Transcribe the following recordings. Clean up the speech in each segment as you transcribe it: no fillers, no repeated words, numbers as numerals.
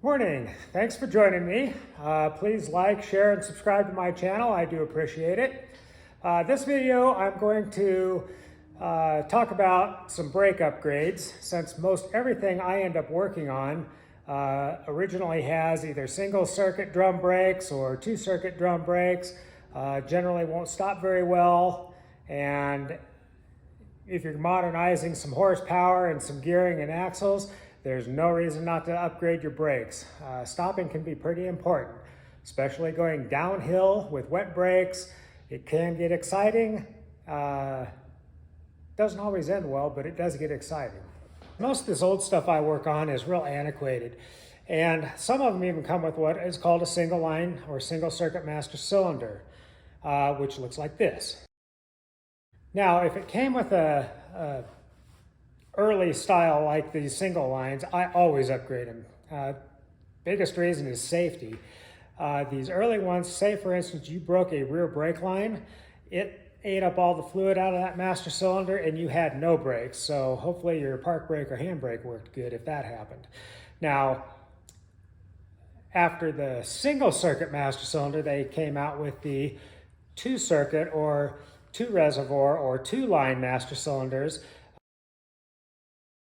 Morning. Thanks for joining me. Please like, share, and subscribe to my channel. I do appreciate it. This video, I'm going to talk about some brake upgrades, since most everything I end up working on originally has either single circuit drum brakes or two circuit drum brakes. Generally won't stop very well, and if you're modernizing some horsepower and some gearing and axles, there's no reason not to upgrade your brakes. Stopping can be pretty important, especially going downhill with wet brakes. It can get exciting. Doesn't always end well, but it does get exciting. Most of this old stuff I work on is real antiquated, and some of them even come with what is called a single line or single circuit master cylinder, which looks like this. Now, if it came with a early style like these single lines, I always upgrade them. Biggest reason is safety. These early ones, say for instance you broke a rear brake line, it ate up all the fluid out of that master cylinder and you had no brakes. So hopefully your park brake or handbrake worked good if that happened. Now, after the single circuit master cylinder, they came out with the two circuit or two reservoir or two line master cylinders.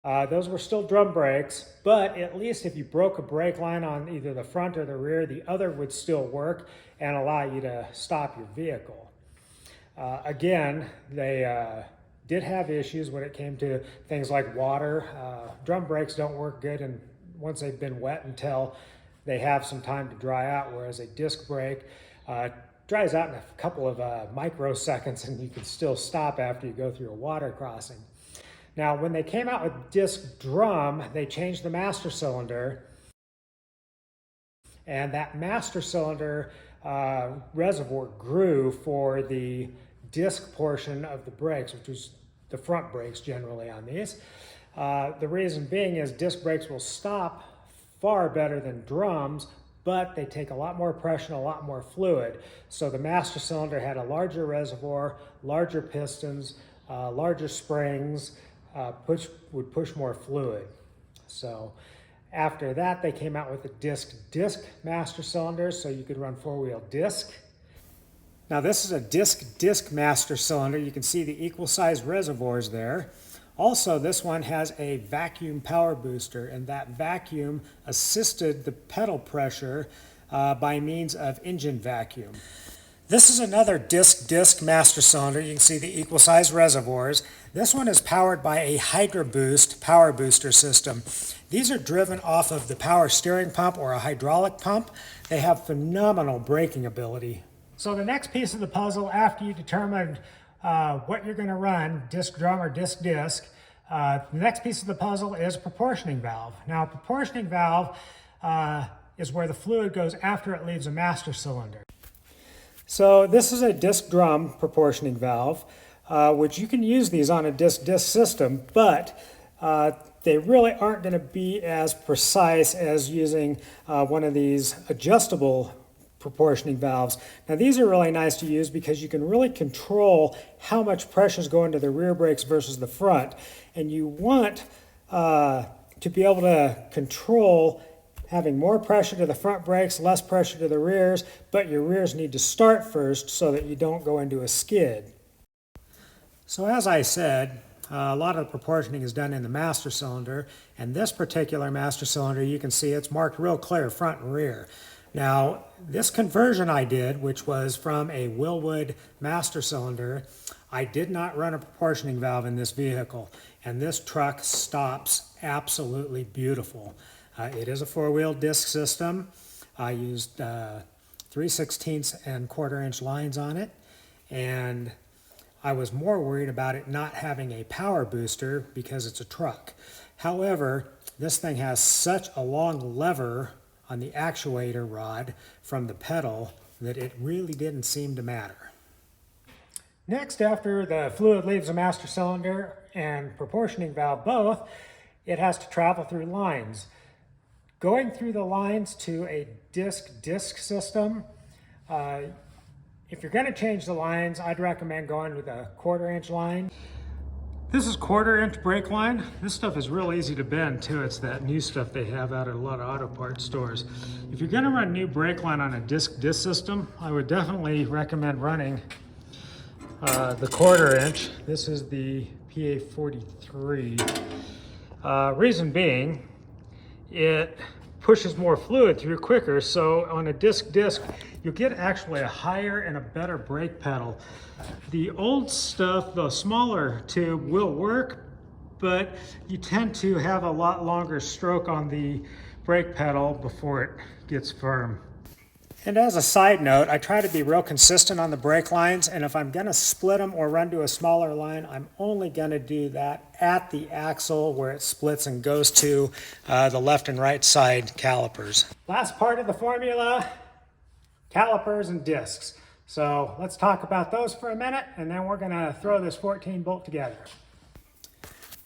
Those were still drum brakes, but at least if you broke a brake line on either the front or the rear, the other would still work and allow you to stop your vehicle. Again, they did have issues when it came to things like water. Drum brakes don't work good and once they've been wet until they have some time to dry out, whereas a disc brake dries out in a couple of microseconds and you can still stop after you go through a water crossing. Now, when they came out with disc drum, they changed the master cylinder, and that master cylinder reservoir grew for the disc portion of the brakes, which was the front brakes generally on these. The reason being is disc brakes will stop far better than drums, but they take a lot more pressure and a lot more fluid. So the master cylinder had a larger reservoir, larger pistons, larger springs, would push more fluid. So after that, they came out with the disc master cylinders, so you could run four-wheel disc. Now this is a disc master cylinder. You can see the equal size reservoirs there. Also, this one has a vacuum power booster, and that vacuum assisted the pedal pressure by means of engine vacuum. This is another disc master cylinder. You can see the equal size reservoirs. This one is powered by a HydroBoost power booster system. These are driven off of the power steering pump or a hydraulic pump. They have phenomenal braking ability. So the next piece of the puzzle, after you determine what you're going to run, disc drum or disc, the next piece of the puzzle is proportioning valve. Now, a proportioning valve is where the fluid goes after it leaves a master cylinder. So this is a disc drum proportioning valve, which you can use these on a disc system, but they really aren't going to be as precise as using one of these adjustable proportioning valves. Now these are really nice to use because you can really control how much pressure is going to the rear brakes versus the front, and you want to be able to control having more pressure to the front brakes, less pressure to the rears, but your rears need to start first so that you don't go into a skid. So as I said, a lot of the proportioning is done in the master cylinder, and this particular master cylinder, you can see it's marked real clear front and rear. Now, this conversion I did, which was from a Wilwood master cylinder, I did not run a proportioning valve in this vehicle, and this truck stops absolutely beautiful. It is a four-wheel disc system. I used 3/16 and 1/4-inch lines on it, and I was more worried about it not having a power booster because it's a truck. However, this thing has such a long lever on the actuator rod from the pedal that it really didn't seem to matter. Next, after the fluid leaves the master cylinder and proportioning valve both, it has to travel through lines. Going through the lines to a disc system, if you're going to change the lines, I'd recommend going with a 1/4-inch line. This is 1/4-inch brake line. This stuff is real easy to bend too. It's that new stuff they have out at a lot of auto parts stores. If you're gonna run new brake line on a disc system, I would definitely recommend running the 1/4-inch. This is the PA43. Reason being, it pushes more fluid through quicker, so on a disc, you'll get actually a higher and a better brake pedal. The old stuff, the smaller tube, will work, but you tend to have a lot longer stroke on the brake pedal before it gets firm. And as a side note, I try to be real consistent on the brake lines, and if I'm gonna split them or run to a smaller line, I'm only gonna do that at the axle where it splits and goes to the left and right side calipers. Last part of the formula, calipers and discs. So let's talk about those for a minute, and then we're gonna throw this 14 bolt together.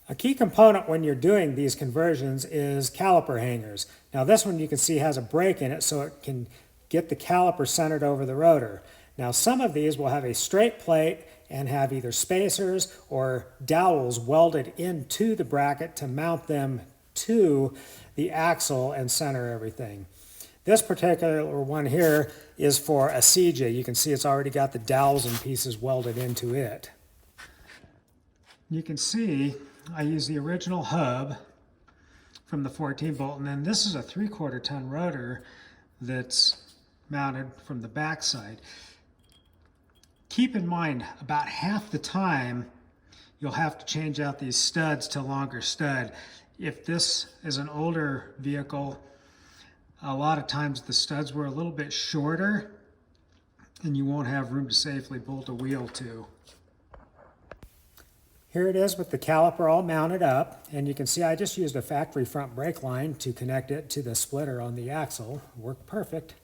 A key component when you're doing these conversions is caliper hangers. Now this one you can see has a brake in it so it can get the caliper centered over the rotor. Now some of these will have a straight plate and have either spacers or dowels welded into the bracket to mount them to the axle and center everything. This particular one here is for a CJ. You can see it's already got the dowels and pieces welded into it. You can see I use the original hub from the 14 bolt, and then this is a 3/4 ton rotor that's mounted from the back side. Keep in mind, about half the time you'll have to change out these studs to longer stud. If this is an older vehicle, a lot of times the studs were a little bit shorter and you won't have room to safely bolt a wheel to. Here it is with the caliper all mounted up, and you can see I just used a factory front brake line to connect it to the splitter on the axle. Worked perfect.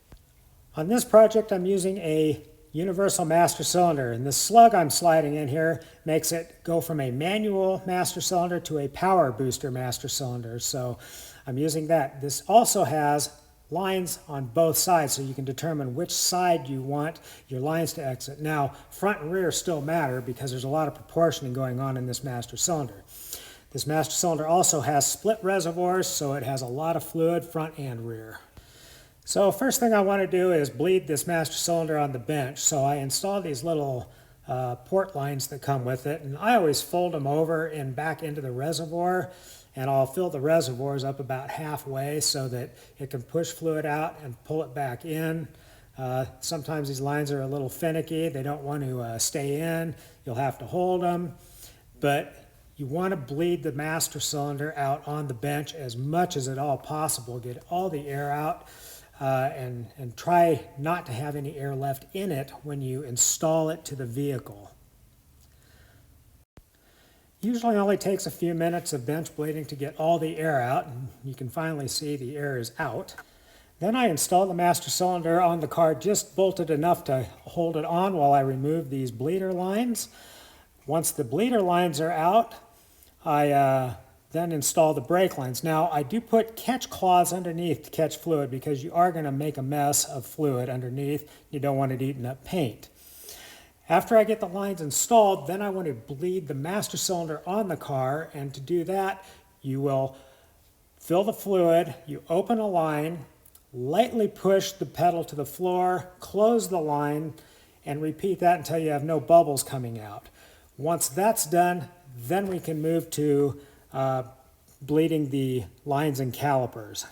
On this project I'm using a universal master cylinder, and the slug I'm sliding in here makes it go from a manual master cylinder to a power booster master cylinder, so I'm using that. This also has lines on both sides so you can determine which side you want your lines to exit. Now front and rear still matter because there's a lot of proportioning going on in this master cylinder. This master cylinder also has split reservoirs, so it has a lot of fluid front and rear. So first thing I want to do is bleed this master cylinder on the bench. So I install these little port lines that come with it, and I always fold them over and back into the reservoir, and I'll fill the reservoirs up about halfway so that it can push fluid out and pull it back in. Sometimes these lines are a little finicky. They don't want to stay in. You'll have to hold them, but you want to bleed the master cylinder out on the bench as much as at all possible. Get all the air out. And try not to have any air left in it when you install it to the vehicle. Usually only takes a few minutes of bench bleeding to get all the air out, and you can finally see the air is out. Then I install the master cylinder on the car, just bolted enough to hold it on while I remove these bleeder lines. Once the bleeder lines are out, I then install the brake lines. Now I do put catch cloths underneath to catch fluid because you are going to make a mess of fluid underneath. You don't want it eating up paint. After I get the lines installed, then I want to bleed the master cylinder on the car, and to do that you will fill the fluid, you open a line, lightly push the pedal to the floor, close the line, and repeat that until you have no bubbles coming out. Once that's done, then we can move to bleeding the lines and calipers.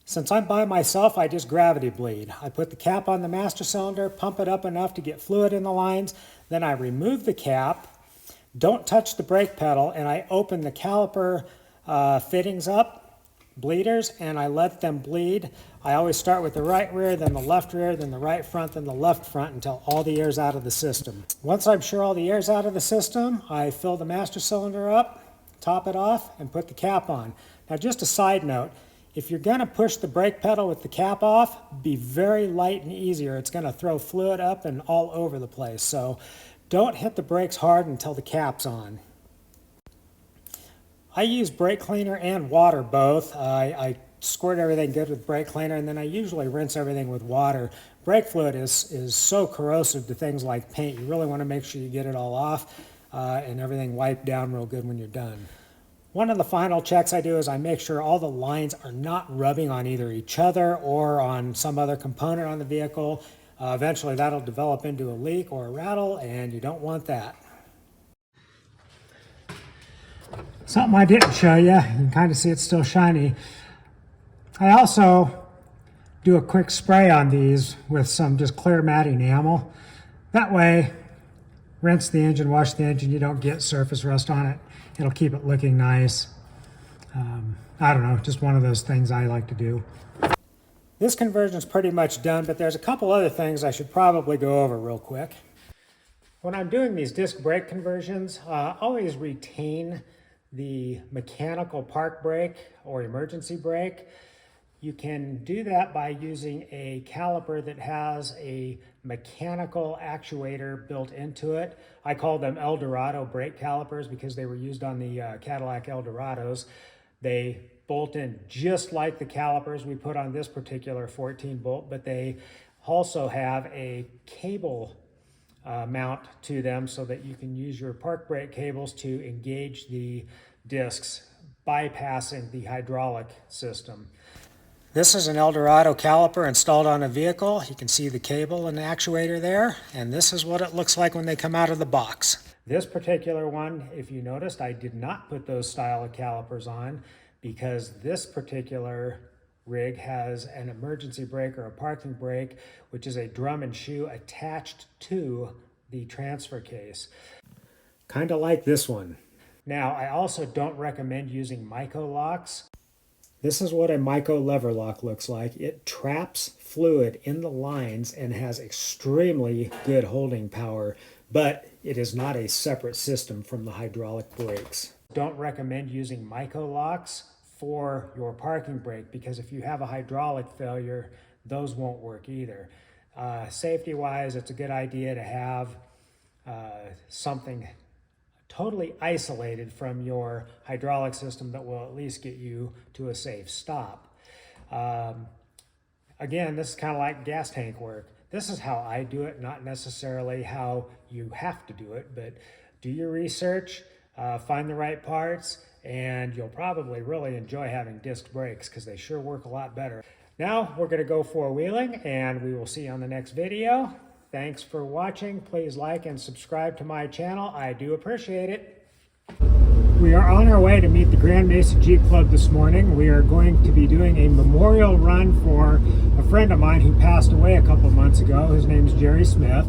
Since I'm by myself, I just gravity bleed. I put the cap on the master cylinder, pump it up enough to get fluid in the lines, then I remove the cap, don't touch the brake pedal, and I open the caliper fittings up, bleeders, and I let them bleed. I always start with the right rear, then the left rear, then the right front, then the left front until all the air's out of the system. Once I'm sure all the air's out of the system, I fill the master cylinder up, top it off, and put the cap on. Now just a side note, if you're going to push the brake pedal with the cap off, be very light and easy, or it's going to throw fluid up and all over the place. So don't hit the brakes hard until the cap's on. I use brake cleaner and water both. I squirt everything good with brake cleaner, and then I usually rinse everything with water. Brake fluid is so corrosive to things like paint. You really want to make sure you get it all off. and everything wiped down real good when you're done. One of the final checks I do is I make sure all the lines are not rubbing on either each other or on some other component on the vehicle. Eventually that'll develop into a leak or a rattle, and you don't want that. Something I didn't show you, you can kind of see it's still shiny. I also do a quick spray on these with some just clear matte enamel. That way, rinse the engine, wash the engine, you don't get surface rust on it. It'll keep it looking nice. I don't know, just one of those things I like to do. This conversion is pretty much done, but there's a couple other things I should probably go over real quick. When I'm doing these disc brake conversions, always retain the mechanical park brake or emergency brake. You can do that by using a caliper that has a mechanical actuator built into it. I call them Eldorado brake calipers because they were used on the Cadillac Eldorados. They bolt in just like the calipers we put on this particular 14 bolt, but they also have a cable mount to them so that you can use your park brake cables to engage the discs, bypassing the hydraulic system. This is an Eldorado caliper installed on a vehicle. You can see the cable and the actuator there, and this is what it looks like when they come out of the box. This particular one, if you noticed, I did not put those style of calipers on because this particular rig has an emergency brake or a parking brake, which is a drum and shoe attached to the transfer case. Kind of like this one. Now, I also don't recommend using Myco locks. This is what a Myco lever lock looks like. It traps fluid in the lines and has extremely good holding power, but it is not a separate system from the hydraulic brakes. Don't recommend using Myco locks for your parking brake because if you have a hydraulic failure, those won't work either. Safety-wise, it's a good idea to have something totally isolated from your hydraulic system that will at least get you to a safe stop. Again, this is kind of like gas tank work. This is how I do it, not necessarily how you have to do it, but do your research, find the right parts, and you'll probably really enjoy having disc brakes because they sure work a lot better. Now we're going to go four-wheeling, and we will see you on the next video. Thanks for watching. Please like and subscribe to my channel. I do appreciate it. We are on our way to meet the Grand Mesa Jeep Club this morning. We are going to be doing a memorial run for a friend of mine who passed away a couple months ago. His name is Jerry Smith.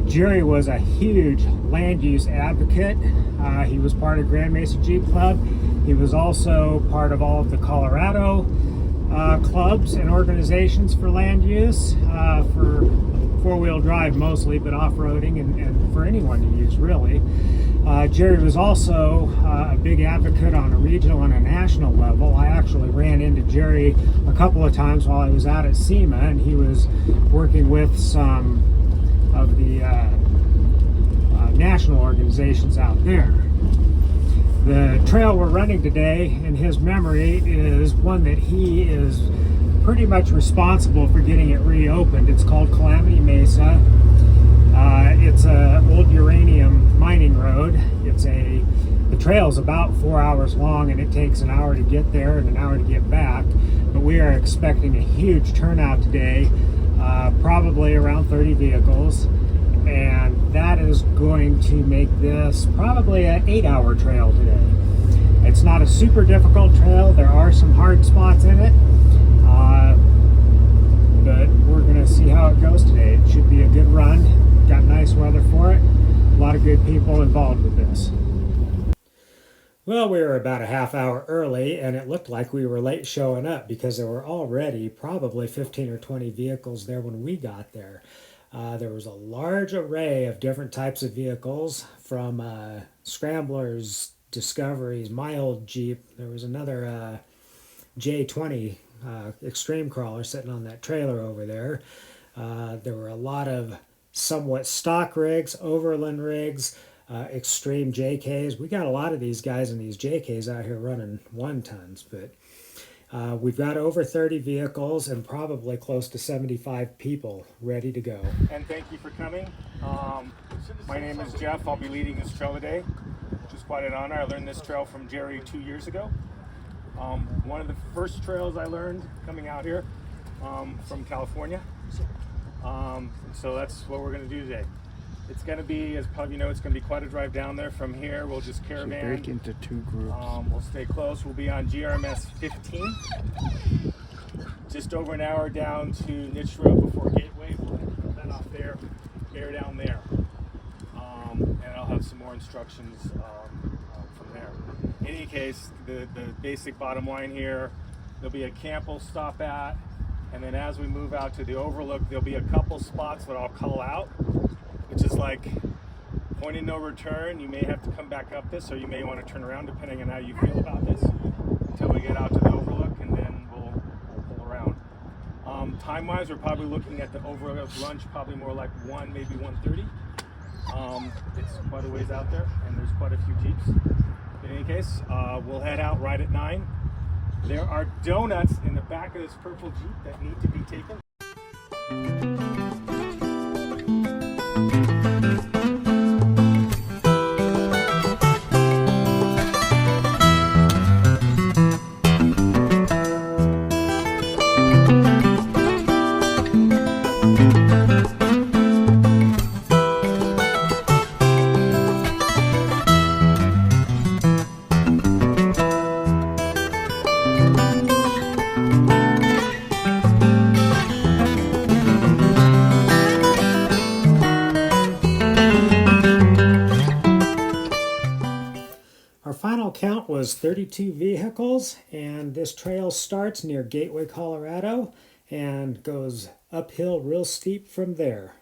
Jerry was a huge land use advocate. He was part of Grand Mesa Jeep Club. He was also part of all of the Colorado clubs and organizations for land use, for four-wheel drive mostly, but off-roading and for anyone to use really. Jerry was also a big advocate on a regional and a national level. I actually ran into Jerry a couple of times while I was out at SEMA, and he was working with some of the national organizations out there. The trail we're running today in his memory is one that he is pretty much responsible for getting it reopened. It's called Calamity Mesa. It's an old uranium mining road. The trail is about 4 hours long, and it takes an hour to get there and an hour to get back. But we are expecting a huge turnout today, probably around 30 vehicles. And that is going to make this probably an 8-hour trail today. It's not a super difficult trail. There are some hard spots in it, but we're going to see how it goes today. It should be a good run. Got nice weather for it. A lot of good people involved with this. Well, we were about a half hour early, and it looked like we were late showing up because there were already probably 15 or 20 vehicles there when we got there. There was a large array of different types of vehicles, from scramblers, Discoveries, my old Jeep. There was another J20 extreme crawler sitting on that trailer over there. There were a lot of somewhat stock rigs, overland rigs, extreme JKs. We got a lot of these guys in these JKs out here running 1-tons, but we've got over 30 vehicles and probably close to 75 people ready to go. And thank you for coming. My name is Jeff. I'll be leading this trail today, which is quite an honor. I learned this trail from Jerry 2 years ago. One of the first trails I learned coming out here from California. So that's what we're going to do today. It's going to be, as probably you know, it's going to be quite a drive down there. From here, we'll just caravan. So break into two groups. We'll stay close. We'll be on GRMS 15. Just over an hour down to Niche Road before Gateway. We'll head off there, air down there. And I'll have some more instructions from there. In any case, the basic bottom line here, there'll be a camp we'll stop at, and then as we move out to the overlook, there'll be a couple spots that I'll call out, which is like point of no return. You may have to come back up this, or you may want to turn around depending on how you feel about this, until we get out to the overlook, and then we'll pull around. Time-wise, we're probably looking at the overlook lunch, probably more like 1, maybe 1:30. It's quite a ways out there, and there's quite a few Jeeps. In any case, we'll head out right at 9. There are donuts in the back of this purple Jeep that need to be taken. Our final count was 32 vehicles, and this trail starts near Gateway, Colorado, and goes uphill real steep from there.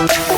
Bye.